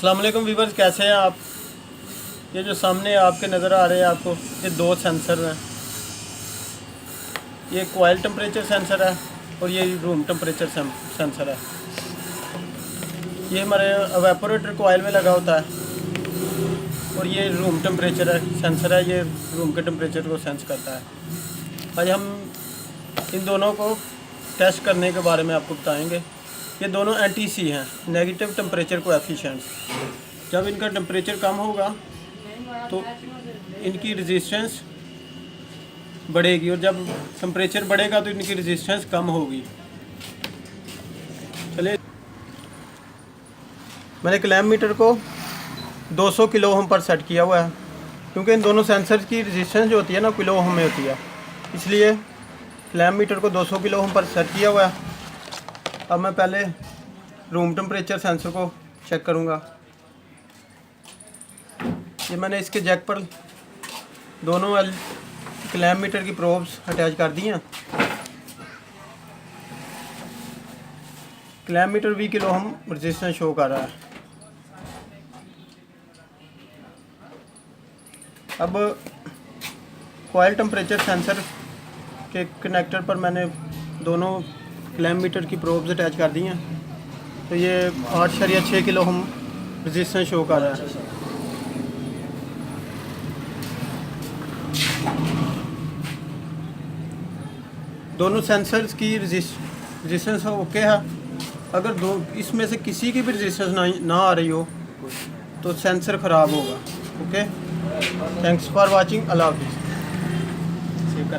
अस्सलाम वालेकुम व्यूअर्स, कैसे हैं आप। ये जो सामने आपके नज़र आ रहे हैं आपको, ये दो सेंसर हैं। ये कॉइल टेम्परेचर सेंसर है और ये रूम टेम्परेचर सेंसर है। ये हमारे एवेपोरेटर कॉइल में लगा होता है और ये रूम टेम्परेचर सेंसर है। ये रूम के टेम्परेचर को सेंस करता है। आज हम इन दोनों को टेस्ट करने के बारे में आपको बताएंगे। ये दोनों NTC हैं, नेगेटिव टेम्परेचर कोएफिशिएंट्स। जब इनका टेम्परेचर कम होगा तो इनकी रेजिस्टेंस बढ़ेगी और जब टेम्परेचर बढ़ेगा तो इनकी रेजिस्टेंस कम होगी। चलिए, मैंने क्लैम्प मीटर को 200 किलो ओम पर सेट किया हुआ है, क्योंकि इन दोनों सेंसर की रेजिस्टेंस जो होती है ना किलो ओम में होती है, इसलिए क्लैम्प मीटर को 200 किलो ओम पर सेट किया हुआ है। अब मैं पहले रूम टेम्परेचर सेंसर को चेक करूँगा। ये मैंने इसके जैक पर दोनों क्लैम्प मीटर की प्रोब्स अटैच कर दी हैं। Clamp meter 20 kilo ohm resistance show कर रहा है। अब कॉइल टेम्परेचर सेंसर के कनेक्टर पर मैंने दोनों क्लैम्प मीटर की प्रोब्स अटैच कर दी हैं, तो ये 8.6 किलो ओम रेजिस्टेंस शो कर रहा है। दोनों सेंसर्स की रेजिस्टेंस ओके है। अगर दो इसमें से किसी की भी रेजिस्टेंस ना आ रही हो तो सेंसर ख़राब होगा। Okay, thanks for watching. Allah हाफिज़।